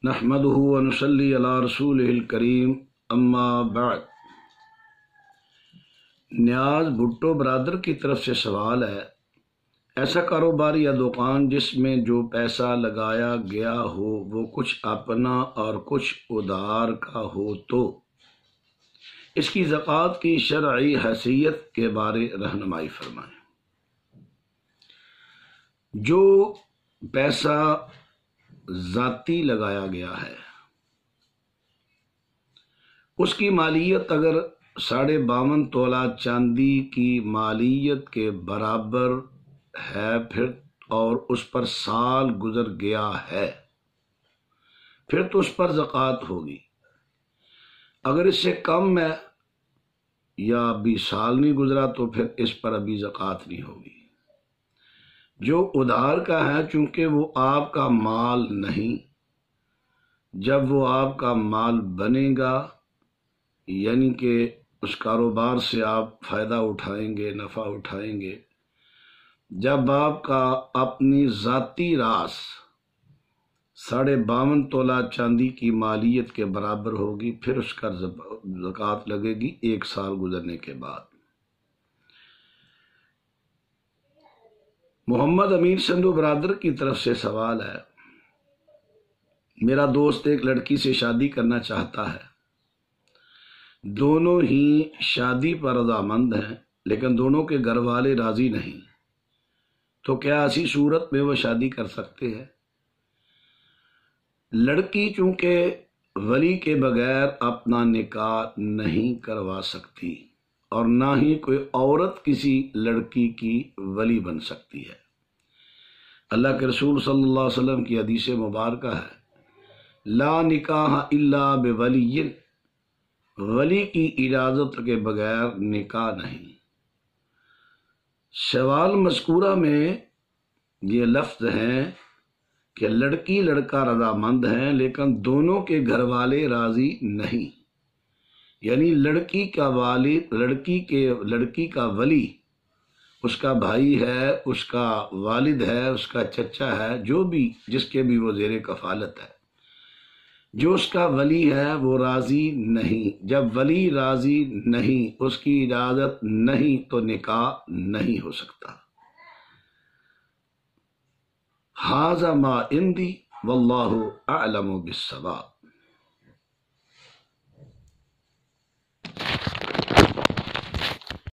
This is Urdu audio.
نحمدہ ونصلی علی رسولہ الکریم اما بعد۔ نیاز بھٹو برادر کی طرف سے سوال ہے، ایسا کاروبار یا دکان جس میں جو پیسہ لگایا گیا ہو وہ کچھ اپنا اور کچھ ادھار کا ہو تو اس کی زکوٰۃ کی شرعی حیثیت کے بارے رہنمائی فرمائیں۔ جو پیسہ ذاتی لگایا گیا ہے اس کی مالیت اگر 52.5 تولہ چاندی کی مالیت کے برابر ہے پھر اور اس پر سال گزر گیا ہے پھر تو اس پر زکوٰۃ ہوگی۔ اگر اس سے کم ہے یا ابھی سال نہیں گزرا تو پھر اس پر ابھی زکوٰۃ نہیں ہوگی۔ جو ادھار کا ہے چونکہ وہ آپ کا مال نہیں، جب وہ آپ کا مال بنے گا یعنی کہ اس کاروبار سے آپ فائدہ اٹھائیں گے، نفع اٹھائیں گے، جب آپ کا اپنی ذاتی راس 52.5 تولہ چاندی کی مالیت کے برابر ہوگی پھر اس کا زکوٰۃ لگے گی 1 سال گزرنے کے بعد۔ محمد امین سندھو برادر کی طرف سے سوال ہے، میرا دوست ایک لڑکی سے شادی کرنا چاہتا ہے، دونوں ہی شادی پر رضامند ہیں لیکن دونوں کے گھر والے راضی نہیں، تو کیا ایسی صورت میں وہ شادی کر سکتے ہیں؟ لڑکی چونکہ ولی کے بغیر اپنا نکاح نہیں کروا سکتی اور نہ ہی کوئی عورت کسی لڑکی کی ولی بن سکتی ہے۔ اللہ کے رسول صلی اللہ علیہ وسلم کی حدیث مبارکہ ہے، لا نکاح الا بولی، ولی کی اجازت کے بغیر نکاح نہیں۔ سوال مذکورہ میں یہ لفظ ہیں کہ لڑکی لڑکا رضامند ہیں لیکن دونوں کے گھر والے راضی نہیں، یعنی لڑکی کا والد لڑکی کا ولی اس کا بھائی ہے، اس کا والد ہے، اس کا چچا ہے، جو بھی جس کے بھی وہ زیر کفالت ہے، جو اس کا ولی ہے وہ راضی نہیں۔ جب ولی راضی نہیں، اس کی اجازت نہیں تو نکاح نہیں ہو سکتا۔ ھذا ما عندی واللہ اعلم بالصواب۔